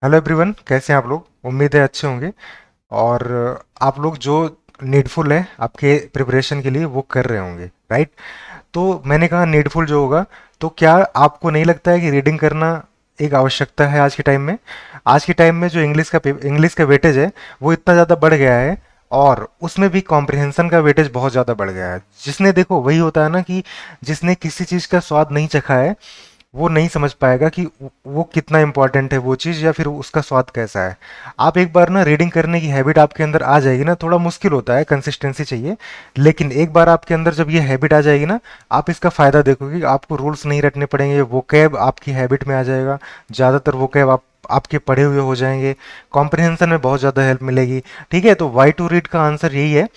Hello everyone, कैसे हैं आप लोग? उम्मीद है अच्छे होंगे। और आप लोग जो नीडफुल है आपके प्रिपरेशन के लिए वो कर रहे होंगे, राइट? तो मैंने कहा नीडफुल जो होगा, तो क्या आपको नहीं लगता है कि रीडिंग करना एक आवश्यकता है आज के टाइम में? आज के टाइम में जो इंग्लिश का वेटेज है वो इतना ज़्यादा बढ़ गया है, और उसमें भी कॉम्प्रिहेंशन का वेटेज बहुत ज़्यादा बढ़ गया है। जिसने, देखो, वही होता है ना कि जिसने किसी चीज़ का स्वाद नहीं चखा है वो नहीं समझ पाएगा कि वो कितना इम्पोर्टेंट है वो चीज़, या फिर उसका स्वाद कैसा है। आप एक बार ना रीडिंग करने की हैबिट आपके अंदर आ जाएगी ना, थोड़ा मुश्किल होता है, कंसिस्टेंसी चाहिए। लेकिन एक बार आपके अंदर जब ये हैबिट आ जाएगी ना, आप इसका फ़ायदा देखोगे। आपको रूल्स नहीं रटने पड़ेंगे, वोकैब आपकी हैबिट में आ जाएगा। ज़्यादातर वोकैब आपके पढ़े हुए हो जाएंगे। कॉम्प्रिहेंशन में बहुत ज़्यादा हेल्प मिलेगी। ठीक है, तो वाई टू रीड का आंसर यही है।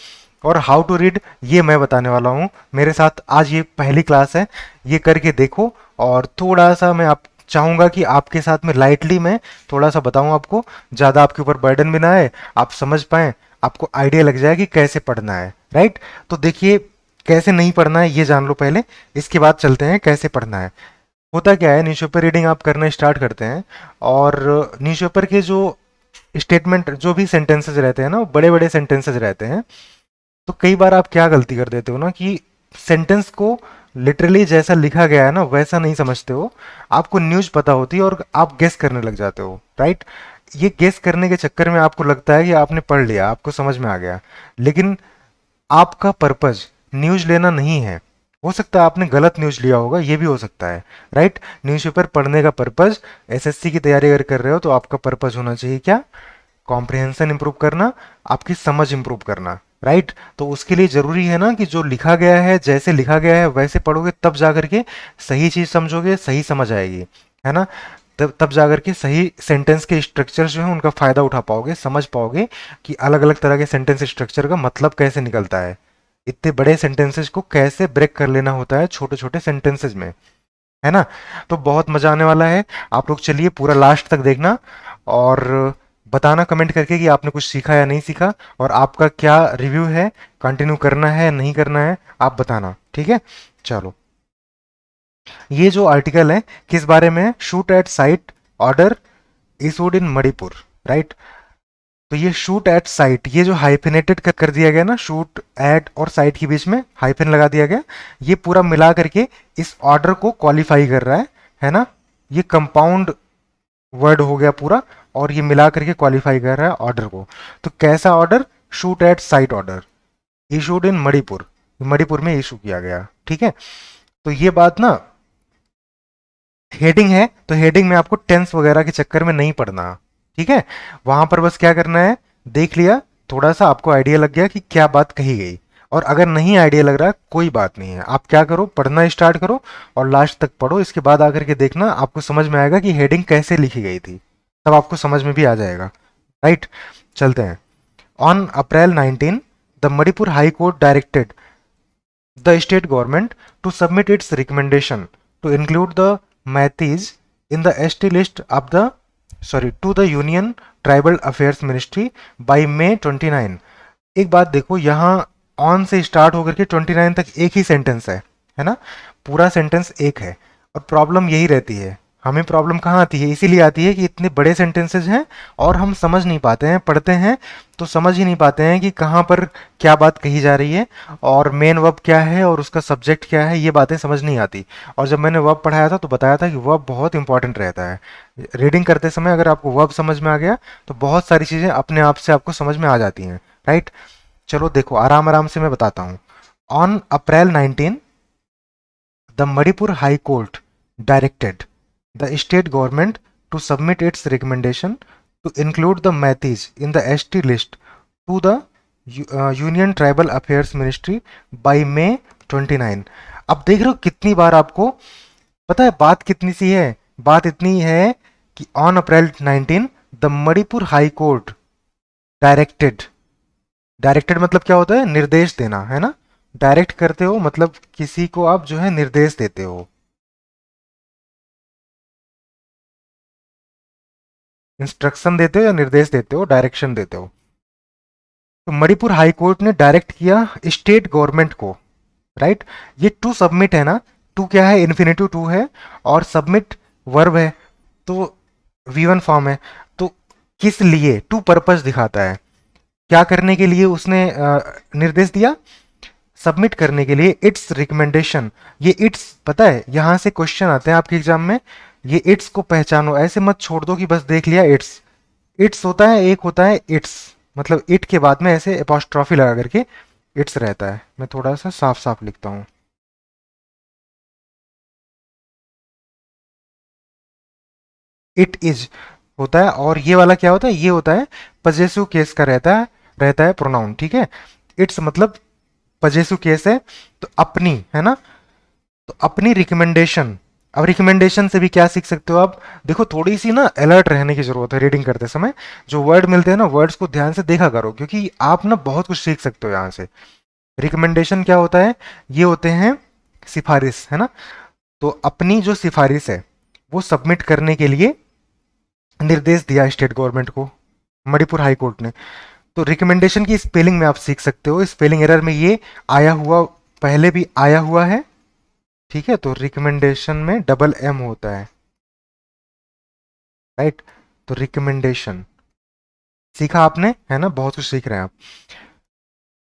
और हाउ टू रीड ये मैं बताने वाला हूँ। मेरे साथ आज ये पहली क्लास है, ये करके देखो। और थोड़ा सा मैं आप चाहूँगा कि आपके साथ में लाइटली मैं थोड़ा सा बताऊँ आपको, ज़्यादा आपके ऊपर बर्डन भी ना आए, आप समझ पाएँ, आपको आइडिया लग जाए कि कैसे पढ़ना है, राइट? तो देखिए, कैसे नहीं पढ़ना है ये जान लो पहले, इसके बाद चलते हैं कैसे पढ़ना है। होता क्या है, न्यूज़पेपर रीडिंग आप करना स्टार्ट करते हैं, और न्यूज़पेपर के जो स्टेटमेंट, जो भी सेंटेंसेस रहते हैं ना, वो बड़े बड़े सेंटेंसेस रहते हैं। तो कई बार आप क्या गलती कर देते हो ना कि सेंटेंस को लिटरली जैसा लिखा गया है ना वैसा नहीं समझते हो। आपको न्यूज़ पता होती है और आप गेस करने लग जाते हो, राइट? ये गेस करने के चक्कर में आपको लगता है कि आपने पढ़ लिया, आपको समझ में आ गया। लेकिन आपका पर्पज न्यूज़ लेना नहीं है। हो सकता है आपने गलत न्यूज़ लिया होगा, ये भी हो सकता है, राइट? न्यूज़पेपर पढ़ने का पर्पज, एसएससी की तैयारी अगर कर रहे हो तो आपका पर्पज होना चाहिए क्या? कॉम्प्रिहेंशन इंप्रूव करना, आपकी समझ इंप्रूव करना, राइट? तो उसके लिए जरूरी है ना कि जो लिखा गया है, जैसे लिखा गया है वैसे पढ़ोगे, तब जाकर के सही चीज समझोगे, सही समझ आएगी, है ना? तब जाकर के सही सेंटेंस के स्ट्रक्चर जो है उनका फायदा उठा पाओगे, समझ पाओगे कि अलग अलग तरह के सेंटेंस स्ट्रक्चर का मतलब कैसे निकलता है, इतने बड़े सेंटेंसेस को कैसे ब्रेक कर लेना होता है छोटे छोटे सेंटेंसेस में, है ना? तो बहुत मजा आने वाला है। आप लोग चलिए पूरा लास्ट तक देखना, और बताना कमेंट करके कि आपने कुछ सीखा या नहीं सीखा, और आपका क्या रिव्यू है, कंटिन्यू करना है नहीं करना है, आप बताना, ठीक है? चलो, ये जो आर्टिकल है किस बारे में है? Shoot at site order issued in Manipur, right? तो ये शूट एट साइट, ये जो हाइफिनेटेड कर दिया गया ना, शूट एट और साइट के बीच में हाइफिन लगा दिया गया, ये पूरा मिला करके इस ऑर्डर को क्वालिफाई कर रहा है ना? ये कंपाउंड वर्ड हो गया पूरा, और ये मिला करके क्वालिफाई कर रहा है ऑर्डर को। तो कैसा order? Shoot at site order issued in Manipur, Manipur में इशू किया गया, ठीक है? तो ये बात ना, हेडिंग है तो हेडिंग में आपको टेंस वगैरह के चक्कर में नहीं पड़ना, ठीक है? वहां पर बस क्या करना है, देख लिया, थोड़ा सा आपको आइडिया लग गया कि क्या बात कही गई। और अगर नहीं आइडिया लग रहा, कोई बात नहीं है, आप क्या करो, पढ़ना स्टार्ट करो और लास्ट तक पढ़ो। इसके बाद आकर के देखना, आपको समझ में आएगा कि हेडिंग कैसे लिखी गई थी, तब आपको समझ में भी आ जाएगा, राइट? चलते हैं। On April 19, the Manipur high court directed the state government to submit its recommendation to include the Meiteis in the ST list of the, sorry, to the Union Tribal Affairs Ministry by May 29। एक बात देखो, यहाँ on से start होकर के 29 तक एक ही sentence है ना? पूरा सेंटेंस एक है। और प्रॉब्लम यही रहती है, हमें प्रॉब्लम कहाँ आती है? इसीलिए आती है कि इतने बड़े सेंटेंसेस हैं और हम समझ नहीं पाते हैं, पढ़ते हैं तो समझ ही नहीं पाते हैं कि कहाँ पर क्या बात कही जा रही है, और मेन वर्ब क्या है और उसका सब्जेक्ट क्या है, ये बातें समझ नहीं आती। और जब मैंने वर्ब पढ़ाया था तो बताया था कि वर्ब बहुत इंपॉर्टेंट रहता है। रीडिंग करते समय अगर आपको वर्ब समझ में आ गया तो बहुत सारी चीज़ें अपने आप से आपको समझ में आ जाती हैं, राइट? चलो देखो, आराम आराम से मैं बताता हूँ। On April 19, the Manipur high court directed the state government to submit its recommendation to include the Meiteis in the ST list to the union tribal affairs ministry by May 29। अब देख रहे हो कितनी बार आपको पता है बात कितनी सी है? बात इतनी है कि on April 19 the Manipur high court directed, directed मतलब क्या होता है? निर्देश देना, है ना? डायरेक्ट करते हो मतलब किसी को आप जो है निर्देश देते हो, इंस्ट्रक्शन देते हो या निर्देश देते हो, डायरेक्शन देते हो। तो मणिपुर हाई कोर्ट ने डायरेक्ट किया स्टेट गवर्नमेंट को, राइट? ये टू सबमिट है ना, टू क्या है? इन्फिनेटिव टू है, और सबमिट वर्ब है। तो V1 फॉर्म है, तो किस लिए, टू पर्पस दिखाता है, क्या करने के लिए उसने निर्देश दिया, सबमिट करने के लिए इट्स रिकमेंडेशन। ये इट्स पता है, यहां से क्वेश्चन आते हैं आपके एग्जाम में, ये इट्स को पहचानो, ऐसे मत छोड़ दो कि बस देख लिया इट्स। इट्स होता है, एक होता है इट्स, मतलब इट के बाद में ऐसे एपोस्ट्रॉफी लगा करके इट्स रहता है। मैं थोड़ा सा साफ साफ लिखता हूँ। इट इज होता है, और ये वाला क्या होता है, ये होता है पजेसिव केस का रहता है प्रोनाउन, ठीक है। इट्स मतलब पजेसिव केस है, तो अपनी है ना, तो अपनी रिकमेंडेशन। अब रिकमेंडेशन से भी क्या सीख सकते हो आप, देखो थोड़ी सी ना अलर्ट रहने की जरूरत है रीडिंग करते समय। जो वर्ड मिलते हैं ना, वर्ड्स को ध्यान से देखा करो, क्योंकि आप ना बहुत कुछ सीख सकते हो यहाँ से। रिकमेंडेशन क्या होता है, ये होते हैं सिफारिश, है ना। तो अपनी जो सिफारिश है वो सबमिट करने के लिए निर्देश दिया स्टेट गवर्नमेंट को, मणिपुर हाई कोर्ट ने। तो रिकमेंडेशन की स्पेलिंग में आप सीख सकते हो, स्पेलिंग एरर में ये आया हुआ, पहले भी आया हुआ है, ठीक है। तो रिकमेंडेशन में डबल एम होता है, राइट। तो रिकमेंडेशन सीखा आपने, है ना, बहुत कुछ सीख रहे हैं आप।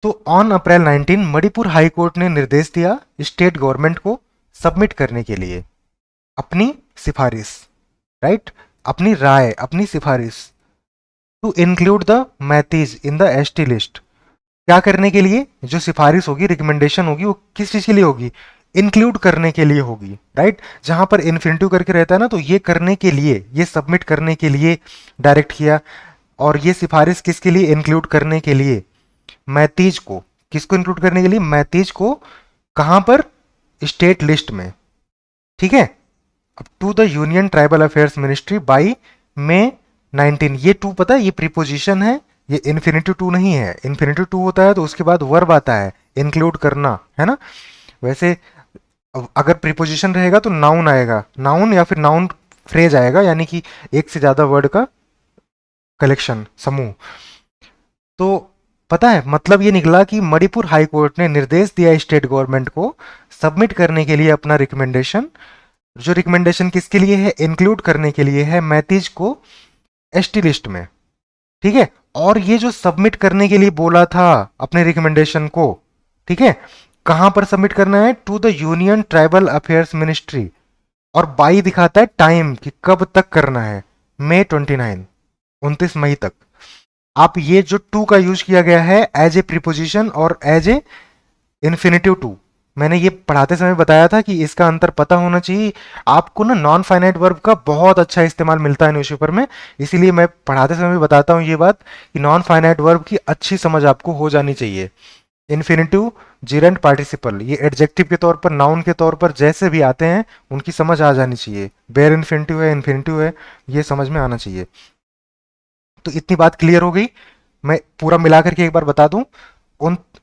तो on April 19 Manipur high court ने निर्देश दिया स्टेट गवर्नमेंट को सबमिट करने के लिए अपनी सिफारिश, राइट, अपनी राय, अपनी सिफारिश, to include the Meiteis in the ST list. क्या करने के लिए, जो सिफारिश होगी, रिकमेंडेशन होगी, वो किस चीज के लिए होगी, इंक्लूड करने के लिए होगी, राइट। जहां पर इन्फिनिटिव करके रहता है ना, तो ये करने के लिए, ये सबमिट करने के लिए डायरेक्ट किया। और ये सिफारिश किसके लिए, इंक्लूड करने के लिए मैतीज को, किसको इंक्लूड करने के लिए, मैतीज को, कहां पर, स्टेट लिस्ट में, ठीक है। अब to the union tribal affairs ministry by May 19, ये टू पता है, ये प्रीपोजिशन है, ये इन्फिनिटिव टू नहीं है। इन्फिनिटिव टू होता है तो उसके बाद वर्ब आता है, इंक्लूड करना, है ना। वैसे अगर प्रीपोजिशन रहेगा तो नाउन आएगा, नाउन या फिर नाउन फ्रेज आएगा, यानी कि एक से ज्यादा वर्ड का कलेक्शन, समूह। तो पता है मतलब ये निकला कि मणिपुर हाई कोर्ट ने निर्देश दिया स्टेट गवर्नमेंट को सबमिट करने के लिए अपना रिकमेंडेशन। जो रिकमेंडेशन किसके लिए है, इंक्लूड करने के लिए है मैतीज को एसटी लिस्ट में, ठीक है। और ये जो सबमिट करने के लिए बोला था अपने रिकमेंडेशन को, ठीक है, कहां पर सबमिट करना है, to the union tribal affairs ministry. और बाई दिखाता है टाइम कि कब तक करना है, मई 29, 29 मई तक। आप ये जो टू का यूज किया गया है एज ए प्रीपोजिशन और एज ए इन्फिनिटिव टू, मैंने ये पढ़ाते समय बताया था कि इसका अंतर पता होना चाहिए आपको ना। नॉन फाइनाइट वर्ब का बहुत अच्छा इस्तेमाल मिलता है न्यूज़पेपर में, इसीलिए मैं पढ़ाते समय भी बताता हूँ ये बात कि नॉन फाइनाइट वर्ब की अच्छी समझ आपको हो जानी चाहिए। इन्फिनिटिव, जीरेंट पार्टिसिपल, ये एडजेक्टिव के तौर पर, नाउन के तौर पर जैसे भी आते हैं उनकी समझ आ जानी चाहिए। बेयर इन्फिनिटिव है, ये समझ में आना चाहिए। तो इतनी बात क्लियर हो गई। मैं पूरा मिला करके एक बार बता दूं,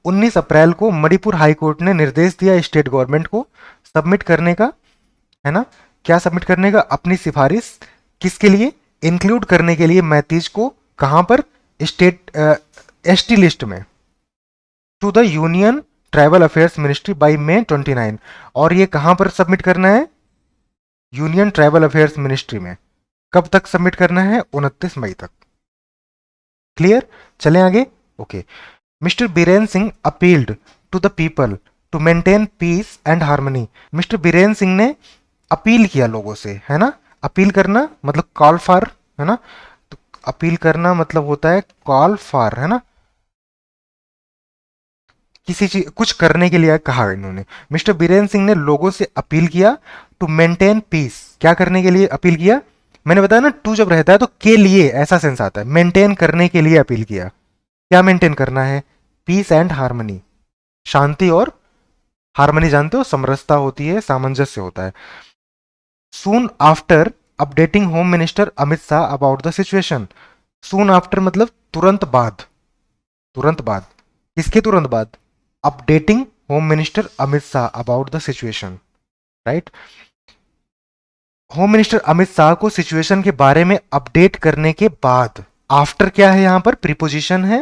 19 अप्रैल को मणिपुर हाई कोर्ट ने निर्देश दिया स्टेट गवर्नमेंट को सबमिट करने का, है ना, क्या सबमिट करने का, अपनी सिफारिश, किसके लिए, इंक्लूड करने के लिए मैतीज को, कहां पर, स्टेट एसटी लिस्ट में, to the union tribal affairs ministry by May 29। और ये कहां पर सबमिट करना है, यूनियन ट्राइबल अफेयर्स मिनिस्ट्री में। कब तक सबमिट करना है, 29 मई तक। क्लियर, चलें आगे। Okay. Mister Biren Singh appealed to the people to maintain peace and harmony. Mister Biren Singh ने अपील किया लोगों से, है ना। अपील करना मतलब कॉल फॉर, है ना। तो अपील करना मतलब होता है कॉल फॉर, है ना, किसी चीज कुछ करने के लिए कहा इन्होंने। मिस्टर बीरेन सिंह ने लोगों से अपील किया टू मेंटेन पीस, क्या करने के लिए अपील किया, मैंने बताया ना टू जब रहता है तो के लिए ऐसा सेंस आता है, मेंटेन करने के लिए अपील किया। क्या मेंटेन करना है, पीस एंड हार्मनी, शांति और हार्मनी, जानते हो समरसता होती है, सामंजस्य होता है। Soon after updating home minister Amit Shah about the situation. Soon after मतलब तुरंत बाद, तुरंत बाद, किसके तुरंत बाद, updating home minister Amit Shah about the situation, right. Home minister Amit Shah को सिचुएशन के बारे में अपडेट करने के बाद, आफ्टर क्या है यहां पर, प्रीपोजिशन है,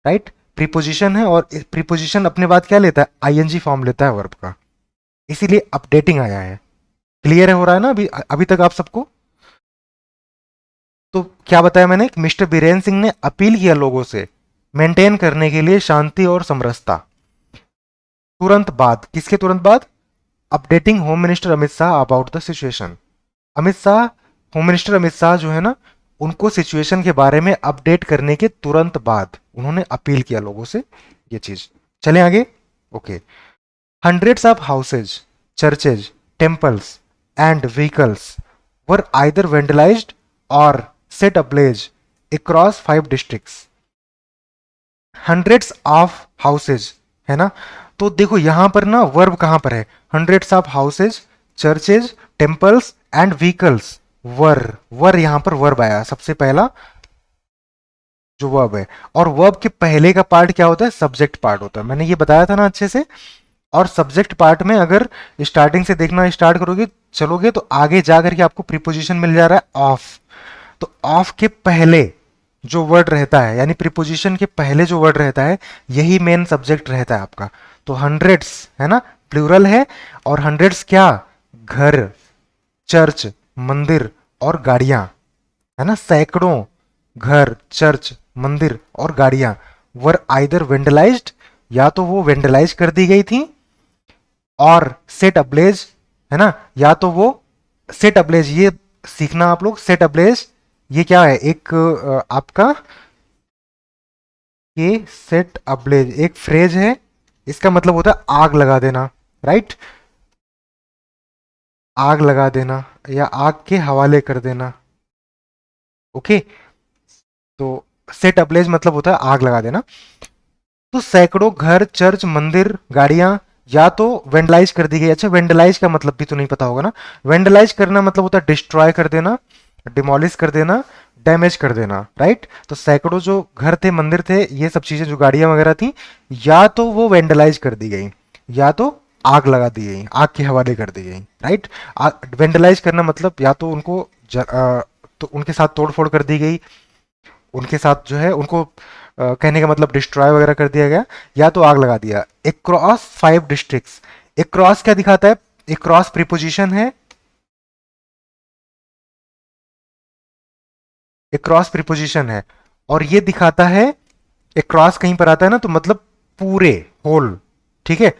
राइट, प्रीपोजिशन है, और प्रीपोजिशन अपने बाद क्या लेता है, आईएनजी फॉर्म लेता है वर्ब का, इसीलिए अपडेटिंग आया है। क्लियर है, हो रहा है ना अभी अभी तक आप सबको। तो क्या बताया मैंने, मिस्टर बीरेन सिंह ने अपील किया लोगों से मेंटेन करने के लिए शांति और समरसता। तुरंत बाद, किसके तुरंत बाद, updating home minister Amit Shah about the situation. Amit Shah, home minister Amit Shah जो है ना, उनको सिचुएशन के बारे में अपडेट करने के तुरंत बाद उन्होंने अपील किया लोगों से ये चीज। चलें आगे। Okay. Hundreds of houses, churches, temples, and vehicles were either vandalized or set ablaze across 5 districts. Hundreds of houses, है ना। तो देखो यहां पर ना वर्ब कहां पर है, hundreds of houses, churches, temples and vehicles वर यहां पर वर्ब आया सबसे पहला जो वर्ब है। और वर्ब के पहले का पार्ट क्या होता है, सब्जेक्ट पार्ट होता है, मैंने ये बताया था ना अच्छे से। और सब्जेक्ट पार्ट में अगर स्टार्टिंग से देखना स्टार्ट करोगे चलोगे तो आगे जाकर के आपको प्रीपोजिशन मिल जा रहा है ऑफ। तो ऑफ के पहले जो वर्ड रहता है, यानी प्रीपोजिशन के पहले जो वर्ड रहता है, यही मेन सब्जेक्ट रहता है आपका। तो हंड्रेड्स है ना, प्लूरल है। और हंड्रेड्स क्या, घर, चर्च, मंदिर और गाड़ियां, है ना। सैकड़ों घर, चर्च, मंदिर और गाड़ियां वर आइदर वेंडलाइज्ड, या तो वो वेंडलाइज कर दी गई थी, और सेट अब्लेज, है ना, या तो वो सेट अब्लेज, ये सीखना आप लोग। सेट अब्लेज ये क्या है, एक आपका ये सेट अब्लेज एक फ्रेज है, इसका मतलब होता है आग लगा देना, राइट। आग लगा देना या आग के हवाले कर देना। ओके। तो सेट अब्लेज मतलब होता है आग लगा देना। तो सैकड़ों घर, चर्च, मंदिर, गाड़ियां या तो वेंडलाइज कर दी गई। अच्छा, वेंडलाइज का मतलब भी तो नहीं पता होगा ना। वेंडलाइज करना मतलब होता है डिस्ट्रॉय कर देना, डिमोलिश कर देना, डैमेज कर देना, राइट। तो सैकड़ों जो घर थे, मंदिर थे, ये सब चीजें जो गाड़ियां वगैरह थी, या तो वो वेंडलाइज कर दी गई, या तो आग लगा दी गई, आग के हवाले कर दी गई, राइट। वेंडलाइज करना मतलब या तो उनको तो उनके साथ तोड़फोड़ कर दी गई, उनके साथ जो है उनको कहने का मतलब डिस्ट्रॉय वगैरह कर दिया गया, या तो आग लगा दिया। अक्रॉस 5 डिस्ट्रिक्ट्स, अक्रॉस क्या दिखाता है, अक्रॉस प्रीपोजिशन है, अक्रॉस प्रीपोजिशन है, और ये दिखाता है, अक्रॉस कहीं पर आता है ना तो मतलब पूरे, होल, ठीक है।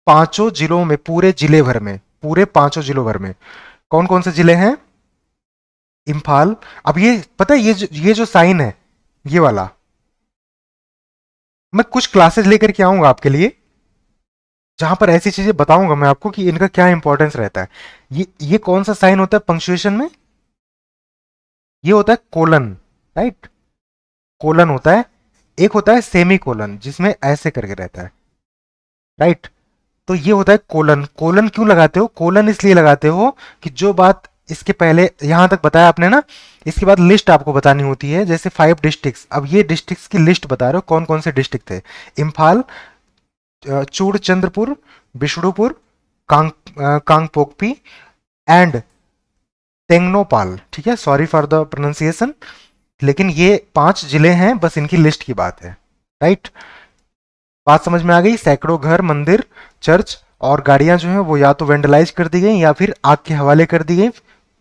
पांचों जिलों में, पूरे जिले भर में, पूरे पांचों जिलों भर में। कौन कौन से जिले हैं, इम्फाल। अब ये पता है, ये जो साइन है, ये वाला, मैं कुछ क्लासेस लेकर के आऊंगा आपके लिए जहां पर ऐसी चीजें बताऊंगा मैं आपको कि इनका क्या इंपॉर्टेंस रहता है। ये कौन सा साइन होता है पंक्चुएशन में, ये होता है कोलन, राइट। कोलन होता है। एक होता है सेमी कोलन जिसमें ऐसे करके रहता है, राइट। तो ये होता है कोलन। कोलन क्यों लगाते हो, कोलन इसलिए लगाते हो कि जो बात इसके पहले यहां तक बताया आपने ना, इसके बाद लिस्ट आपको बतानी होती है। जैसे 5 डिस्ट्रिक्ट्स, अब ये डिस्ट्रिक्ट्स की लिस्ट बता रहे हो कौन कौन से डिस्ट्रिक्ट थे। इम्फाल, चूड़चंद्रपुर, बिष्णुपुर, कांगपोकपी एंड तेंगनोपाल, ठीक है, सॉरी फॉर द प्रोनाउंसिएशन। लेकिन ये 5 जिले हैं, बस इनकी लिस्ट की बात है, राइट। बात समझ में आ गई। सैकड़ों घर, मंदिर, चर्च और गाड़ियां जो हैं वो या तो वेंडलाइज कर दी गई या फिर आग के हवाले कर दी गई,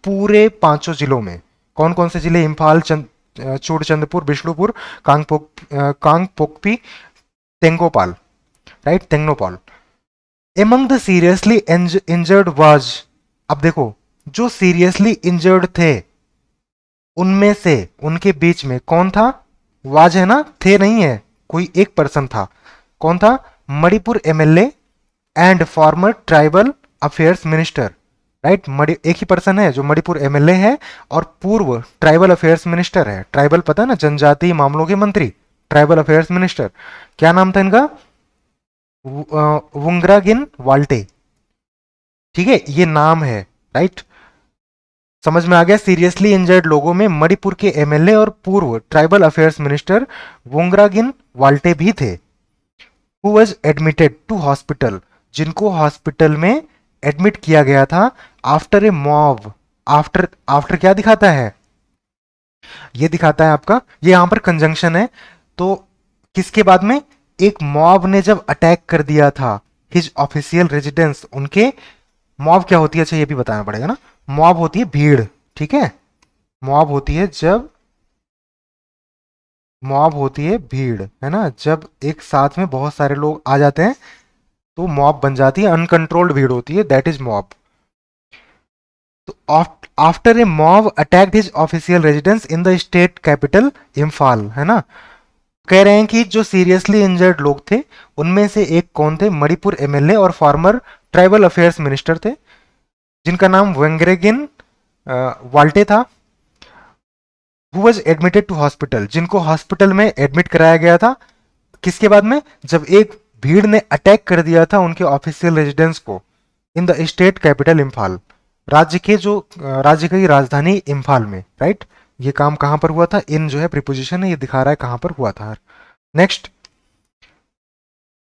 पूरे पांचों जिलों में। कौन कौन से जिले, Imphal, Churachandpur, Bishnupur, Kangpokpi, Tengnoupal, right, Tengnoupal. Among the seriously injured was, अब देखो जो सीरियसली इंजर्ड थे उनमें से, उनके बीच में कौन था, वाज है ना, थे नहीं है, कोई एक पर्सन था। कौन था, Manipur MLA and farmer tribal affairs minister, right. एक ही पर्सन है जो मणिपुर एमएलए है और पूर्व ट्राइबल अफेयर्स मिनिस्टर है। ट्राइबल पता है ना, जनजातीय मामलों के मंत्री, ट्राइबल अफेयर्स मिनिस्टर। क्या नाम था इनका, वुंगरागिन वाल्टे, ठीक है, ये नाम है, राइट। समझ में आ गया। सीरियसली इंजर्ड लोगों में मणिपुर के एमएलए और पूर्व tribal affairs minister Vungzagin Valte भी थे। Who was admitted to hospital, जिनको हॉस्पिटल में एडमिट किया गया था after a mob. After, after क्या दिखाता है, ये दिखाता है आपका, ये यहां पर कंजंक्शन है। तो किसके बाद में, एक मॉब ने जब अटैक कर दिया था हिज ऑफिशियल रेजिडेंस, उनके। मॉब क्या होती है, अच्छा ये भी बताना पड़ेगा ना। मॉब होती है भीड़, ठीक है, मॉब होती है जब, मॉब होती है भीड़, है ना, जब एक साथ में बहुत सारे लोग आ जाते हैं तो मॉब बन जाती है, अनकंट्रोल्ड भीड़ होती है, दैट इज मॉब। तो after a mob attacked his official residence in the state capital Imphal, है ना। कह रहे हैं कि जो सीरियसली इंजर्ड लोग थे उनमें से एक कौन थे, मणिपुर एमएलए और फॉर्मर ट्राइबल अफेयर्स मिनिस्टर थे, जिनका नाम वेंगरेगिन वाल्टे था। Who was admitted to hospital, जिनको हॉस्पिटल में एडमिट कराया गया था, किसके बाद में, जब एक भीड़ ने अटैक कर दिया था उनके ऑफिशियल रेजिडेंस को, in the state capital Imphal, राज्य के जो राज्य की राजधानी इम्फाल में, राइट। ये काम कहां पर हुआ था, इन जो है प्रीपोजिशन है, ये दिखा रहा है कहां पर हुआ था। Next,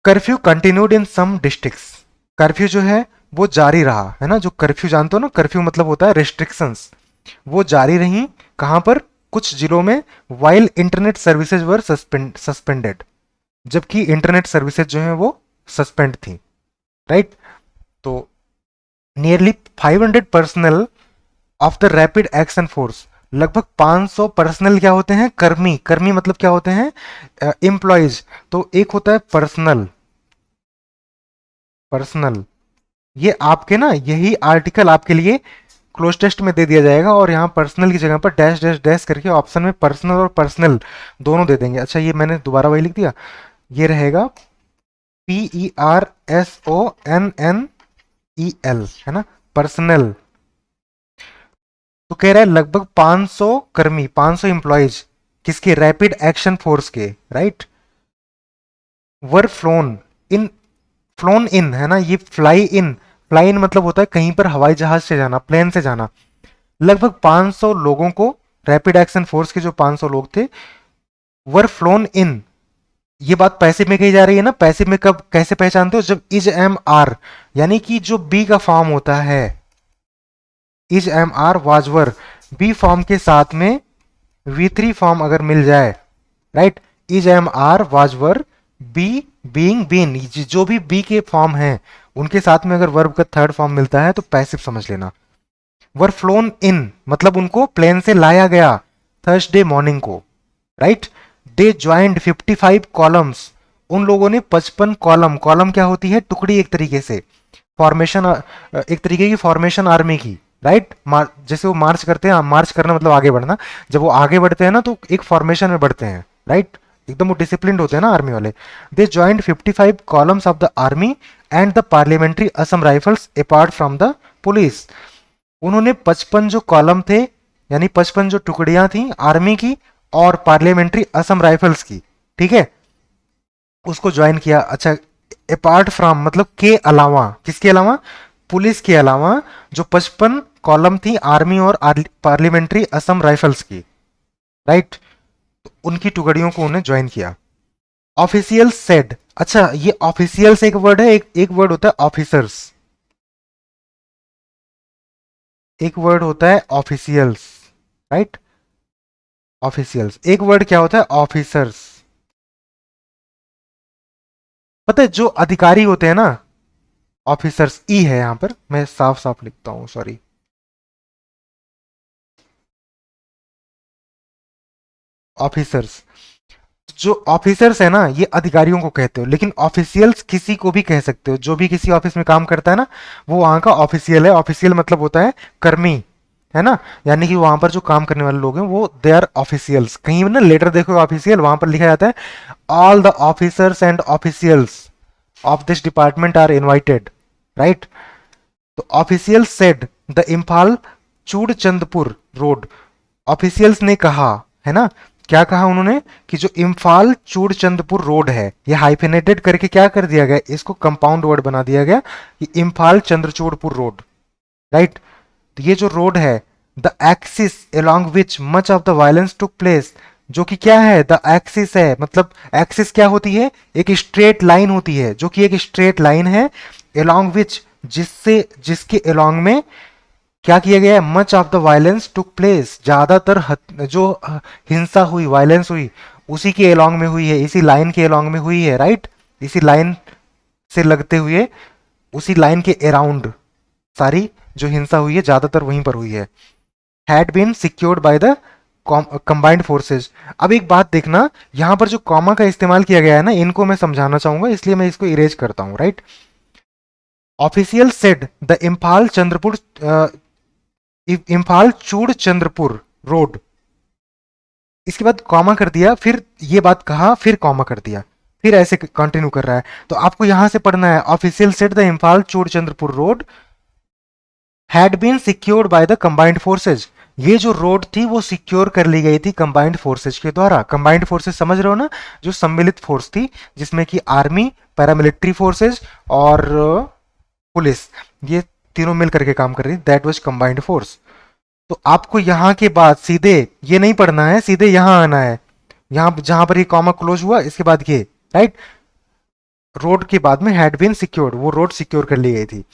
curfew continued in some districts, curfew जो है वो जारी रहा, है ना। जो कर्फ्यू जानते हो ना, कर्फ्यू मतलब होता है रेस्ट्रिक्शंस, वो जारी रही कहां पर, कुछ जिलों में, वाइल इंटरनेट सर्विसेज वर सस्पेंडेड, जबकि इंटरनेट सर्विसेज जो है वो सस्पेंड थी, राइट। तो nearly 500 personal of the rapid action force, लगभग 500 पर्सनल क्या होते हैं, कर्मी, कर्मी मतलब क्या होते हैं, एम्प्लॉयज। तो एक होता है पर्सनल, पर्सनल, ये आपके ना, यही आर्टिकल आपके लिए क्लोज टेस्ट में दे दिया जाएगा, और यहाँ पर्सनल की जगह पर डैश डैश डैश करके ऑप्शन में पर्सनल और पर्सनल दोनों दे देंगे। अच्छा, ये मैंने दोबारा वही लिख दिया, ये रहेगा PERSONNEL, है ना, पर्सनल। तो कह रहा है लगभग 500 कर्मी, 500 एम्प्लॉयज किसके, रैपिड एक्शन फोर्स के, राइट, वर फ्लोन इन, है ना, ये फ्लाई इन, फ्लाई इन मतलब होता है कहीं पर हवाई जहाज से जाना, प्लेन से जाना। लगभग 500 लोगों को, रैपिड एक्शन फोर्स के जो 500 लोग थे, वर फ्लोन इन, ये बात पैसे में कही जा रही है ना, पैसे में कब कैसे पहचानते हो, जब इज एम आर, यानी कि जो बी का फॉर्म होता है, is am are was were, be form के साथ में V3 फॉर्म अगर मिल जाए, right, is am are was were, be being been, जो भी बी के फॉर्म हैं उनके साथ में अगर वर्ब का थर्ड फॉर्म मिलता है तो पैसिव समझ लेना। वर फ्लोन इन मतलब उनको प्लेन से लाया गया थर्सडे मॉर्निंग को, राइट। दे ज्वाइंड 55 कॉलम्स, उन लोगों ने 55 कॉलम, कॉलम क्या होती है, टुकड़ी एक तरीके से, फॉर्मेशन, एक तरीके की फॉर्मेशन आर्मी की, राइट। जैसे वो मार्च करते हैं, मार्च करना मतलब आगे बढ़ना, जब वो आगे बढ़ते हैं ना तो एक फॉर्मेशन में बढ़ते हैं, राइट, एकदम वो डिसिप्लिन होते हैं ना आर्मी वाले। They joint 55 columns of the army and the parliamentary Assam rifles apart from the police, उन्होंने 55 जो कॉलम थे, यानी 55 जो टुकड़ियां थी आर्मी की और पार्लियामेंट्री असम राइफल्स की, ठीक है, उसको ज्वाइन किया। अच्छा, अपार्ट फ्रॉम मतलब के अलावा, किसके अलावा, पुलिस के अलावा, जो 55 कॉलम थी आर्मी और पार्लियामेंट्री असम राइफल्स की, राइट, तो उनकी टुकड़ियों को उन्हें ज्वाइन किया। ऑफिशियल सेड, अच्छा ये ऑफिशियल्स एक वर्ड है, एक वर्ड होता है ऑफिसर्स, एक वर्ड होता है ऑफिशियल्स, राइट, ऑफिशियल्स, एक वर्ड क्या होता है ऑफिसर्स। पता है जो अधिकारी होते हैं ना, ऑफिसर्स, ई है यहां पर, मैं साफ साफ लिखता हूं, सॉरी, ऑफिसर्स, जो ऑफिसर्स है ना ये अधिकारियों को कहते हो, लेकिन ऑफिशियल्स किसी को भी कह सकते हो, जो भी किसी ऑफिस में काम करता है ना वो वहां का ऑफिशियल है। ऑफिशियल मतलब होता है कर्मी, है ना, यानी कि वहां पर जो काम करने वाले लोग हैं वो दे आर ऑफिशियल्स। कहीं ना लेटर देखो ऑफिशियल, वहां पर लिखा जाता है all the officers and officials of this department are invited, right. तो official said the Imphal Churachandpur road, officials ने कहा, है ना, क्या कहा उन्होंने, कि जो इम्फाल चूड़चंदपुर रोड है, ये हाइफेनेटेड करके क्या कर दिया गया, इसको कंपाउंड वर्ड बना दिया गया, कि इम्फाल चंद्रचूड़पुर रोड, राइट। तो ये जो रोड है, the axis along which much of the violence took place, जो कि क्या है, द एक्सिस है, मतलब एक्सिस क्या होती है, एक स्ट्रेट लाइन होती है, जो कि एक स्ट्रेट लाइन है, अलोंग विच जिससे, जिसके अलोंग में क्या किया गया है, much of the violence took place, ज्यादातर जो हिंसा हुई, वायलेंस हुई, उसी के अलोंग में हुई है, इसी लाइन के अलोंग में हुई है, राइट, इसी लाइन से लगते हुए, उसी लाइन के अराउंड सारी जो हिंसा हुई है ज्यादातर वहीं पर हुई है। Had been secured by the combined forces. अब एक बात देखना, यहां पर जो कॉमा का इस्तेमाल किया गया है ना, इनको मैं समझाना चाहूंगा, इसलिए मैं इसको इरेज करता हूं, right. Official said the Imphal Churachandpur road, इसके बाद कॉमा कर दिया, फिर ये बात कहा, फिर कॉमा कर दिया, फिर ऐसे कंटिन्यू कर रहा है। तो आपको यहां से पढ़ना है, official said the Imphal Churachandpur road had been secured by the combined forces. ये जो रोड थी वो सिक्योर कर ली गई थी कंबाइंड फोर्सेज के द्वारा। कंबाइंड फोर्सेज समझ रहे हो ना, जो सम्मिलित फोर्स थी जिसमें कि आर्मी, पैरामिलिट्री फोर्सेज और पुलिस, ये तीनों मिल करके काम कर रही, दैट वाज कंबाइंड फोर्स। तो आपको यहां के बाद सीधे ये नहीं पढ़ना है, सीधे यहां आना है, यहां जहां पर ये कॉमा क्लोज हुआ इसके बाद ये, राइट। रोड के बाद में हैड बीन सिक्योर्ड, वो रोड सिक्योर कर ली गई थी।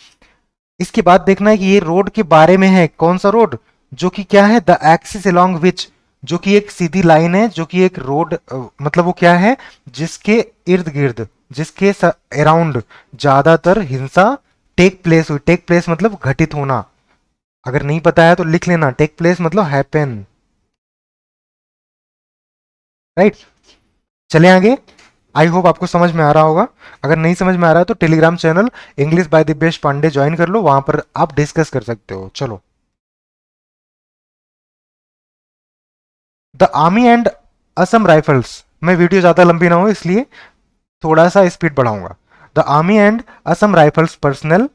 इसके बाद देखना है कि ये रोड के बारे में है, कौन सा रोड, जो कि क्या है, द एक्सिस अलोंग विच, जो कि एक सीधी लाइन है, जो कि एक रोड मतलब वो क्या है, जिसके इर्द गिर्द, जिसके अराउंड ज्यादातर हिंसा टेक प्लेस हुई। टेक प्लेस मतलब घटित होना, अगर नहीं पता है तो लिख लेना, टेक प्लेस मतलब हैपन, राइट। चले आगे, आई होप आपको समझ में आ रहा होगा। अगर नहीं समझ में आ रहा है तो Telegram channel English by Divyesh Pandey join कर लो, वहां पर आप डिस्कस कर सकते हो। चलो, the army and Assam Rifles, मैं वीडियो ज्यादा लंबी ना हो इसलिए थोड़ा सा स्पीड बढ़ाऊंगा। The army and Assam Rifles personnel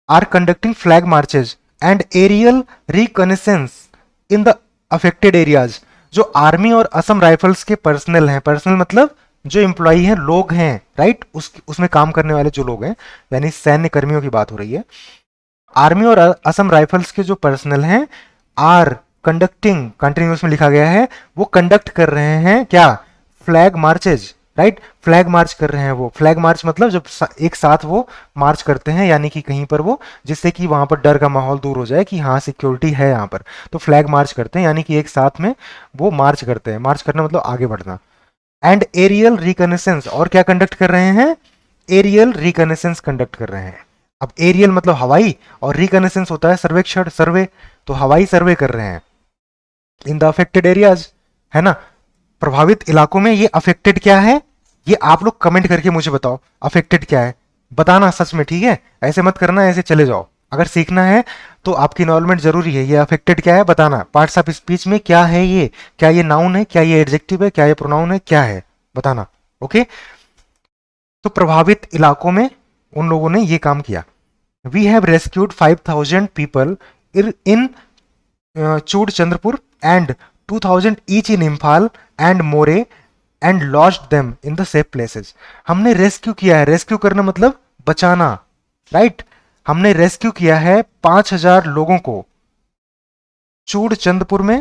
are conducting flag marches and aerial reconnaissance in the affected areas. जो आर्मी और असम राइफल्स के पर्सनल हैं, पर्सनल मतलब जो एम्प्लॉई हैं, लोग हैं, राइट, उसमें काम करने वाले जो लोग हैं, यानी सैन्य कर्मियों की बात हो रही है। आर्मी और असम राइफल्स के जो पर्सनल हैं, आर कंडक्टिंग, कंटिन्यूस में लिखा गया है, वो कंडक्ट कर रहे हैं क्या, flag marches, right. Flag march कर रहे हैं, वो फ्लैग मार्च मतलब जब एक साथ वो मार्च करते हैं, यानी कि कहीं पर वो, जिससे कि वहां पर डर का माहौल दूर हो जाए कि हाँ सिक्योरिटी है यहाँ पर, तो फ्लैग मार्च करते हैं, यानी कि एक साथ में वो मार्च करते हैं। मार्च करना मतलब आगे बढ़ना। एंड एरियल रिकनेसेंस, और क्या कंडक्ट कर रहे हैं, एरियल रिकनेसेंस कंडक्ट कर रहे हैं। अब एरियल मतलब हवाई, और रिकनेसेंस होता है सर्वेक्षण, सर्वे, तो हवाई सर्वे कर रहे हैं इन द अफेक्टेड एरियाज, है ना, प्रभावित इलाकों में। ये अफेक्टेड क्या है, ये आप लोग कमेंट करके मुझे बताओ, अफेक्टेड क्या है, बताना सच में, ठीक है, ऐसे मत करना ऐसे चले जाओ। अगर सीखना है तो आपकी इन्वॉल्वमेंट जरूरी है। ये अफेक्टेड क्या है बताना, पार्ट्स ऑफ स्पीच में क्या है ये, क्या ये नाउन है, क्या ये एडजेक्टिव है, क्या ये प्रोनाउन है, क्या है, बताना, ओके। तो प्रभावित इलाकों में उन लोगों ने ये काम किया। We have rescued 5000 people in Churachandpur and 2000 each in Imphal and Moreh and lost them in the safe places. हमने रेस्क्यू किया है, रेस्क्यू करना मतलब बचाना, राइट। हमने रेस्क्यू किया है 5000 लोगों को चूड़ चंद्रपुर में।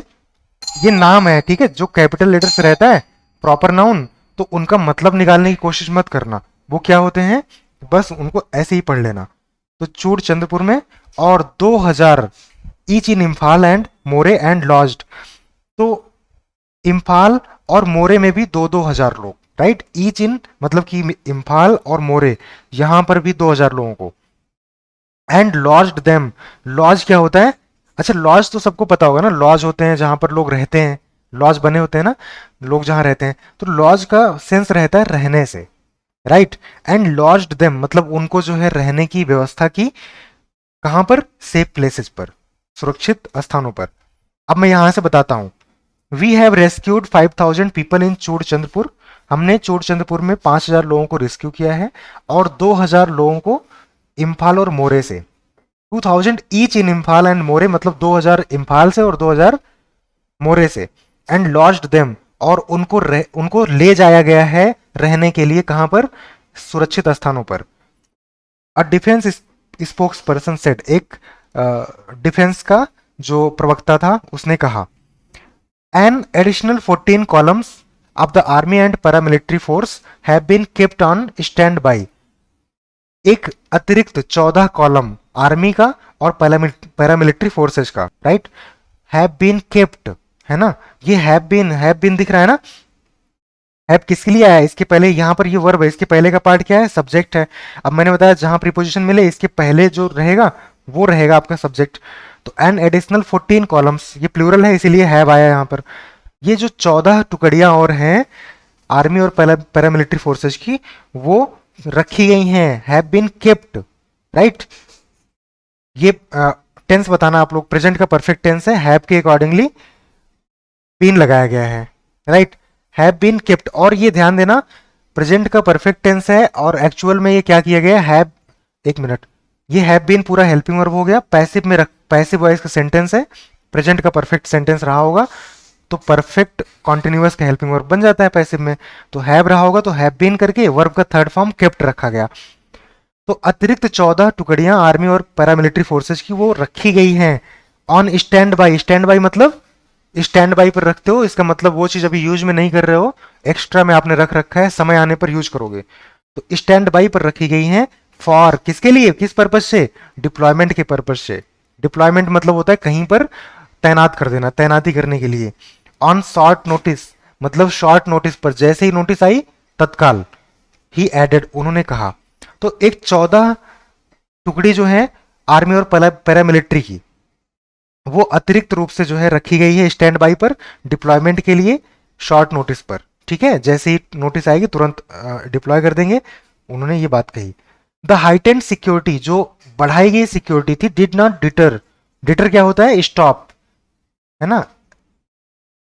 ये नाम है, ठीक है, जो कैपिटल लेटर से रहता है प्रॉपर नाउन, तो उनका मतलब निकालने की कोशिश मत करना, वो क्या होते हैं, बस उनको ऐसे ही पढ़ लेना। तो चूड़ चंद्रपुर में, और 2000 each in Imphal and Moreh and lodged, तो इम्फाल और मोरे में भी 2-2 हजार लोग, राइट। ईच इन मतलब कि इम्फाल और मोरे, यहां पर भी 2000 लोगों को। एंड लॉज्ड देम, लॉज क्या होता है, अच्छा लॉज तो सबको पता होगा ना, लॉज होते हैं जहां पर लोग रहते हैं, लॉज बने होते हैं ना, लोग जहां रहते हैं, तो लॉज का सेंस रहता है रहने से, राइट। एंड लॉज्ड देम मतलब उनको जो है रहने की व्यवस्था की, कहां पर, सेफ प्लेसेस पर, सुरक्षित स्थानों पर। अब मैं यहां से बताता हूं, we have rescued 5000 people in Churachandpur, हमने चूड़ चंद्रपुर में 5000 लोगों को रेस्क्यू किया है, और 2000 लोगों को इम्फाल और मोरे से। 2000 ईच इन इम्फाल एंड मोरे मतलब 2000 इम्फाल से और 2000 मोरे से। एंड लॉज्ड देम, और उनको ले जाया गया है रहने के लिए, कहां पर, सुरक्षित स्थानों पर। A defence spokesperson said, एक डिफेंस का जो प्रवक्ता था उसने कहा, an additional 14 columns of the army and paramilitary force have been kept on standby. एक अतिरिक्त 14 कॉलम आर्मी का और पैरामिलिट्री फोर्सेस का, राइट, हैव बीन केप्ट, है ना। ये हैव बीन दिख रहा है ना, हैव किसके लिए आया है, इसके पहले यहां पर ये वर्ब है, इसके पहले का पार्ट क्या है, सब्जेक्ट है। अब मैंने बताया जहां प्रीपोजिशन मिले इसके पहले जो रहेगा वो रहेगा आपका सब्जेक्ट। तो एन एडिशनल 14 कॉलम्स, ये प्लूरल है इसीलिए हैव आया यहाँ पर। ये जो 14 टुकड़ियां और हैं आर्मी और पैरामिलिट्री फोर्सेस की, वो रखी गई हैं, हैव बीन केप्ट, राइट। ये टेंस बताना आप लोग, प्रेजेंट का परफेक्ट टेंस है, हैव के अकॉर्डिंगली बीन लगाया गया है, राइट। हैव बीन केप्ट, और ये ध्यान देना प्रेजेंट का परफेक्ट टेंस है और एक्चुअल में ये क्या किया गया हैव, एक मिनट, ये हैव बीन पूरा हेल्पिंग वर्ब हो गया, पैसिव में रख, पैसिव वॉइस का सेंटेंस है, प्रेजेंट का परफेक्ट सेंटेंस रहा होगा तो परफेक्ट कॉन्टिन्यूअस का हेल्पिंग वर्ब बन जाता है पैसिव में। तो हैव रहा होगा तो हैव बीन करके वर्ब का थर्ड फॉर्म केप्ट रखा गया। तो अतिरिक्त 14 टुकड़ियां आर्मी और पैरामिलिट्री फोर्सेस की वो रखी गई हैं on stand by. Stand by मतलब स्टैंड बाई पर रखते हो, इसका मतलब वो चीज अभी यूज में नहीं कर रहे हो, एक्स्ट्रा में आपने रख रखा है, समय आने पर यूज करोगे। तो स्टैंड बाई पर रखी गई हैं फॉर, किसके लिए, किस पर्पज से, डिप्लॉयमेंट के पर्पज से। डिप्लॉयमेंट मतलब होता है कहीं पर तैनात कर देना, तैनाती करने के लिए। ऑन शॉर्ट नोटिस मतलब शॉर्ट नोटिस पर, जैसे ही नोटिस आई तत्काल। ही एडेड, उन्होंने कहा। तो एक 14 टुकड़ी जो है आर्मी और पैरामिलिट्री की, वो अतिरिक्त रूप से जो है रखी गई है स्टैंड बाई पर, डिप्लॉयमेंट के लिए, शॉर्ट नोटिस पर, ठीक है। जैसे ही नोटिस आएगी तुरंत डिप्लॉय कर देंगे। उन्होंने ये बात कही। द हाइटेंड सिक्योरिटी, जो बढ़ाई गई सिक्योरिटी थी, डिड नॉट डिटर। डिटर क्या होता है, स्टॉप, है ना,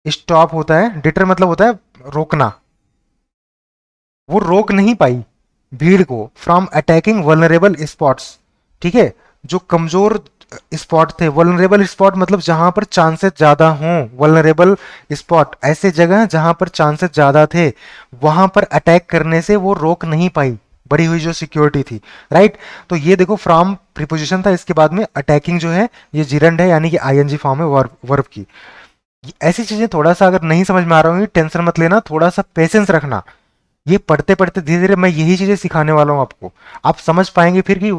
स्टॉप होता है, डिटर मतलब होता है रोकना। वो रोक नहीं पाई भीड़ को फ्रॉम अटैकिंग वल्नरेबल स्पॉट्स, ठीक है। जो कमजोर स्पॉट थे, वल्नरेबल स्पॉट मतलब जहां पर चांसेस ज्यादा हों, वल्नरेबल स्पॉट ऐसे जगह जहां पर चांसेस ज्यादा थे, वहां पर अटैक करने से वो रोक नहीं पाई बढ़ी हुई जो सिक्योरिटी थी, राइट। तो ये देखो फ्रॉम प्रीपोजिशन था, इसके बाद में अटैकिंग जो है ये जिरंड है, यानी कि आईएनजी फॉर्म है वर्ब की। ऐसी चीजें थोड़ा सा अगर नहीं समझ में आ रहा हूँ, टेंशन मत लेना, थोड़ा सा पेशेंस रखना। ये पढ़ते पढ़ते धीरे धीरे मैं यही चीजें सिखाने वाला हूँ आपको। आप समझ पाएंगे फिर कि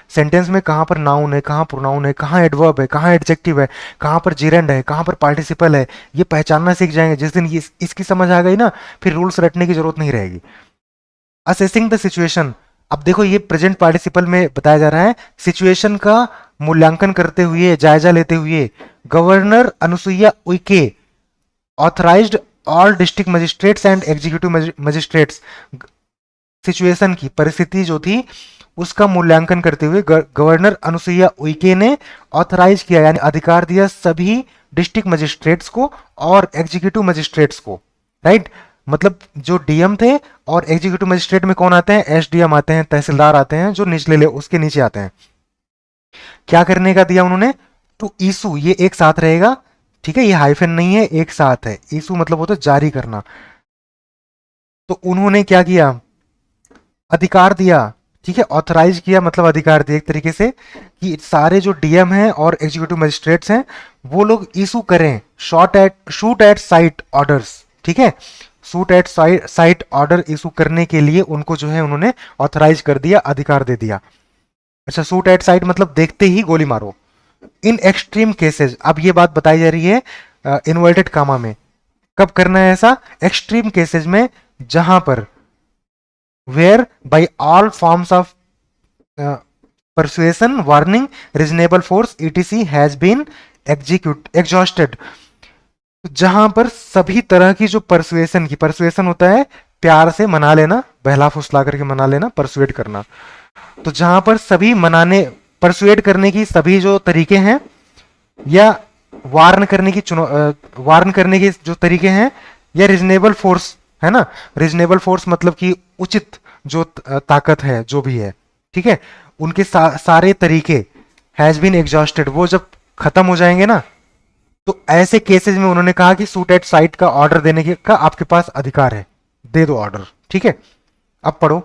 सेंटेंस में कहाँ पर नाउन है, कहाँ प्रोनाउन है, कहाँ एडवर्ब है, कहाँ एडजेक्टिव है, कहाँ पर जिरेंड है, कहाँ पर पार्टिसिपल है। ये पहचानना सीख जाएंगे। जिस दिन ये इसकी समझ आ गई ना, फिर रूल्स रटने की जरूरत नहीं रहेगी। असेसिंग द सिचुएशन, अब देखो ये प्रेजेंट पार्टिसिपल में बताया जा रहा है, सिचुएशन का मूल्यांकन करते हुए, जायजा लेते हुए, governor Anusuiya Uikey authorised all district magistrates and executive magistrates, situation की परिस्थिति जो थी उसका मूल्यांकन करते हुए गवर्नर अनुसुईया उइके ने ऑथराइज किया, यानी अधिकार दिया सभी डिस्ट्रिक्ट मजिस्ट्रेट्स को और एग्जीक्यूटिव मजिस्ट्रेट्स को, राइट। मतलब जो डीएम थे और एग्जीक्यूटिव मजिस्ट्रेट में कौन आते हैं, एसडीएम आते हैं, तहसीलदार आते हैं, जो निचले उसके नीचे आते हैं। क्या करने का दिया उन्होंने, टू इशू, ये एक साथ रहेगा, ठीक है, ये हाइफन नहीं है, एक साथ है। इशू मतलब होता है जारी करना। तो उन्होंने क्या किया, अधिकार दिया, ठीक है, ऑथराइज किया मतलब अधिकार दिया एक तरीके से, कि सारे जो डीएम हैं और एग्जीक्यूटिव मजिस्ट्रेट्स हैं वो लोग इशू करें शूट एट साइट ऑर्डर्स, ठीक है। Shoot at site order issue करने के लिए उनको जो है उन्होंने ऑथराइज कर दिया, अधिकार दे दिया। अच्छा, शूट एट साइट मतलब देखते ही गोली मारो। इन एक्सट्रीम केसेस, अब ये बात बताई जा रही है इन्वर्टेड कामा में, कब करना है ऐसा, एक्सट्रीम केसेस में, जहां पर whereby all forms of persuasion, warning, reasonable force etc has been exhausted, जहां पर सभी तरह की जो परसुएशन की, परसुएशन होता है प्यार से मना लेना, बहला फुसला करके मना लेना, परसुएट करना। तो जहां पर सभी मनाने, परसुएट करने की सभी जो तरीके हैं, या वार्न करने की वार्न करने के जो तरीके हैं, या रिजनेबल फोर्स, है ना, रिजनेबल फोर्स मतलब कि उचित जो ताकत है जो भी है, ठीक है, उनके सारे तरीके हैज बीन एग्जॉस्टेड, वो जब खत्म हो जाएंगे ना, तो ऐसे केसेस में उन्होंने कहा कि सूट एट साइट का ऑर्डर देने का आपके पास अधिकार है, दे दो ऑर्डर, ठीक है। अब पढ़ो,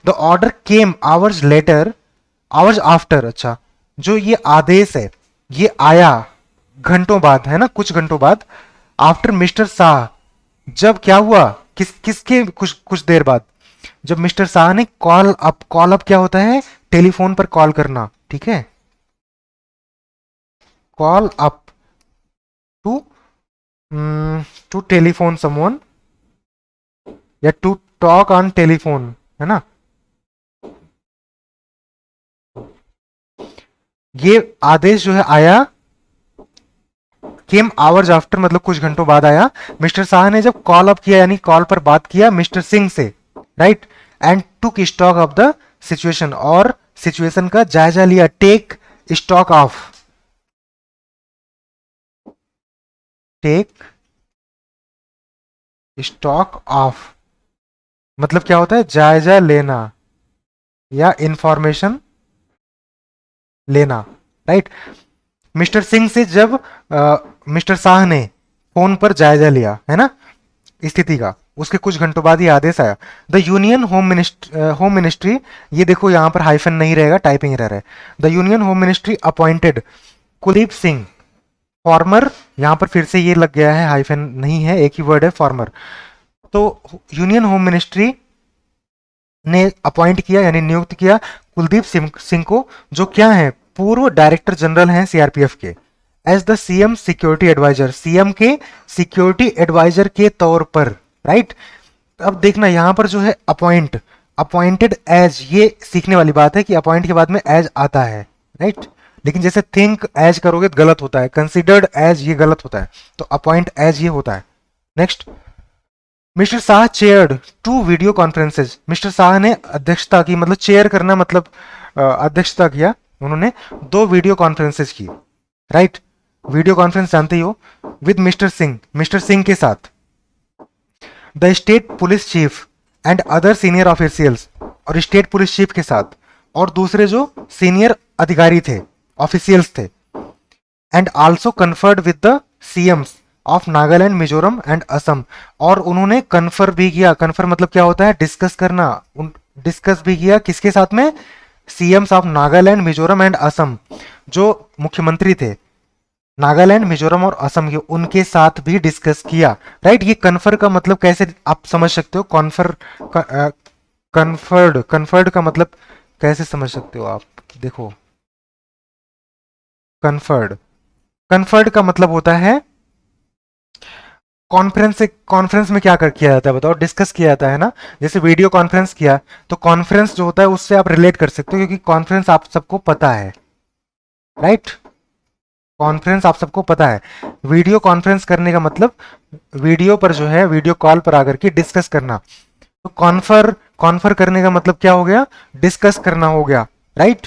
the order came hours later, hours after, अच्छा, जो ये आदेश है ये आया घंटों बाद, है ना, कुछ घंटों बाद, आफ्टर मिस्टर शाह, जब क्या हुआ, किसके कुछ कुछ देर बाद, जब मिस्टर शाह ने कॉल अप क्या होता है, टेलीफोन पर कॉल करना, ठीक है, call up to to telephone someone, या टू टॉक ऑन टेलीफोन, है ना। ये आदेश जो है आया, केम आवर्स आफ्टर, मतलब कुछ घंटों बाद आया। मिस्टर शाह ने जब कॉल अप किया, यानी कॉल पर बात किया मिस्टर सिंह से, right, and took stock of the situation, और सिचुएशन का जायजा लिया। Take stock of, take stock of मतलब क्या होता है, जायजा लेना या इंफॉर्मेशन लेना, राइट। मिस्टर सिंह से जब मिस्टर शाह ने फोन पर जायजा लिया, है ना, स्थिति का, उसके कुछ घंटों बाद ये आदेश आया। द यूनियन होम मिनिस्ट्री, ये देखो यहां पर हाइफन नहीं रहेगा, टाइपिंग एरर है। The union home ministry appointed Kuldeep Singh, farmer, यहां पर फिर से ये लग गया है, हाइफन नहीं है, एक ही वर्ड है फॉर्मर। तो यूनियन होम मिनिस्ट्री ने अपॉइंट किया, यानी नियुक्त किया कुलदीप सिंह को, जो क्या है, पूर्व डायरेक्टर जनरल हैं सीआरपीएफ के, as the CM security adviser, CM के सिक्योरिटी एडवाइजर के तौर पर, राइट। अब देखना यहां पर जो है अपॉइंट, अपॉइंटेड एज, ये सीखने वाली बात है कि अपॉइंट के बाद में एज आता है, राइट। लेकिन जैसे थिंक एज करोगे तो गलत होता है, कंसिडर्ड एज ये गलत होता है, तो अपॉइंट एज ये होता है। Next, mister Shah chaired two video conferences, mister Shah ने अध्यक्षता की, मतलब चेयर करना मतलब अध्यक्षता किया, उन्होंने दो वीडियो कॉन्फ्रेंसेज की, राइट। वीडियो कॉन्फ्रेंस जानते ही हो, विद मिस्टर सिंह के साथ, the state police cheap and other senior officials, और स्टेट पुलिस चीफ के साथ और दूसरे जो सीनियर अधिकारी थे, ऑफिशियल्स थे, and also conferred with the CM's of Nagaland, Mizoram and Assam, और उन्होंने कन्फर भी किया, कन्फर मतलब क्या होता है, डिस्कस करना, डिस्कस भी किया किसके साथ में, CM's of Nagaland, Mizoram and Assam, जो मुख्यमंत्री थे नागालैंड, मिजोरम और असम के, उनके साथ भी डिस्कस किया, राइट। ये कन्फर का मतलब कैसे आप समझ सकते हो, कॉन्फर, कन्फर्ड, कन्फर्ड का मतलब कैसे समझ सकते हो आप, देखो, कन्फर्ड, कन्फर्ड का मतलब होता है कॉन्फ्रेंस से, कॉन्फ्रेंस में क्या कर किया जाता है बताओ, डिस्कस किया जाता है ना। जैसे वीडियो कॉन्फ्रेंस किया, तो कॉन्फ्रेंस जो होता है उससे आप रिलेट कर सकते हो, क्योंकि कॉन्फ्रेंस आप सबको पता है, राइट। कॉन्फ्रेंस आप सबको पता है। वीडियो कॉन्फ्रेंस करने का मतलब वीडियो पर जो है, वीडियो कॉल पर आकर के डिस्कस करना। तो कॉन्फर, कॉन्फर करने का मतलब क्या हो गया, डिस्कस करना हो गया, राइट।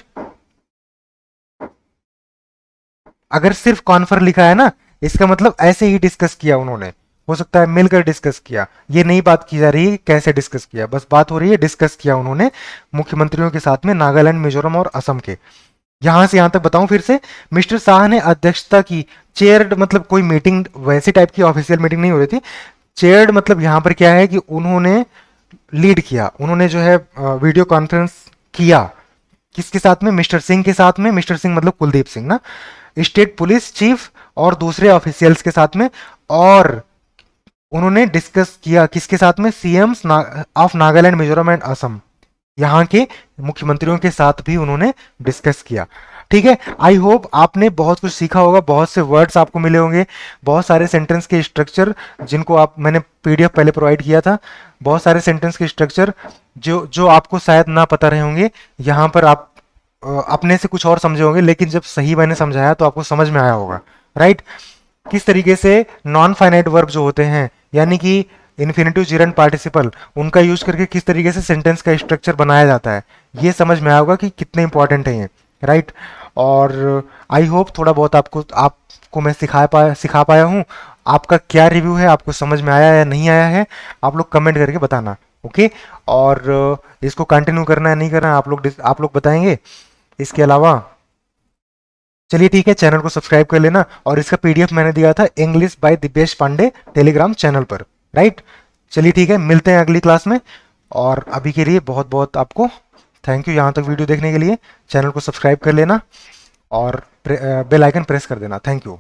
अगर सिर्फ कॉन्फर लिखा है ना, इसका मतलब ऐसे ही डिस्कस किया उन्होंने, हो सकता है मिलकर डिस्कस किया, ये नई बात की जा रही है कैसे डिस्कस किया, बस बात हो रही है डिस्कस किया उन्होंने मुख्यमंत्रियों के साथ में, नागालैंड, मिजोरम और असम के। यहां से यहां तक बताऊं फिर से, मिस्टर शाह ने अध्यक्षता की, चेयर्ड मतलब कोई मीटिंग वैसी टाइप की ऑफिशियल मीटिंग नहीं हो रही थी, चेयर्ड मतलब यहां पर क्या है कि उन्होंने लीड किया, उन्होंने जो है वीडियो कॉन्फ्रेंस किया, किसके साथ में, मिस्टर सिंह के साथ में, मिस्टर सिंह मतलब कुलदीप सिंह ना, स्टेट पुलिस चीफ और दूसरे ऑफिशियल्स के साथ में, और उन्होंने डिस्कस किया किसके साथ में, CM's of Nagaland, Mizoram and Assam, यहाँ के मुख्यमंत्रियों के साथ भी उन्होंने डिस्कस किया। ठीक है, आई होप आपने बहुत कुछ सीखा होगा, बहुत से वर्ड्स आपको मिले होंगे, बहुत सारे सेंटेंस के स्ट्रक्चर जिनको आप, मैंने पीडीएफ पहले प्रोवाइड किया था, बहुत सारे सेंटेंस के स्ट्रक्चर जो जो आपको शायद ना पता रहे होंगे, यहाँ पर आप अपने से कुछ और समझे होंगे, लेकिन जब सही मैंने समझाया तो आपको समझ में आया होगा, राइट। किस तरीके से नॉन फाइनाइट वर्ब जो होते हैं, यानी कि इन्फिनेटिव जीरंट पार्टिसिपल, उनका यूज करके किस तरीके से सेंटेंस का स्ट्रक्चर बनाया जाता है, ये समझ में आया होगा कि कितने इंपॉर्टेंट है ये, राइट। और आई होप थोड़ा बहुत आपको मैं सिखा पाया हूँ। आपका क्या रिव्यू है, आपको समझ में आया या नहीं आया है, आप लोग कमेंट करके बताना, ओके। और इसको कंटिन्यू करना है नहीं करना, आप लोग बताएंगे। इसके अलावा चलिए ठीक है, चैनल को सब्सक्राइब कर लेना, और इसका पीडीएफ मैंने दिया था English by Dipesh Pandey Telegram channel पर, राइट। चलिए ठीक है, मिलते हैं अगली क्लास में, और अभी के लिए बहुत बहुत आपको थैंक यू यहाँ तक वीडियो देखने के लिए। चैनल को सब्सक्राइब कर लेना और बेल आइकन प्रेस कर देना। Thank you.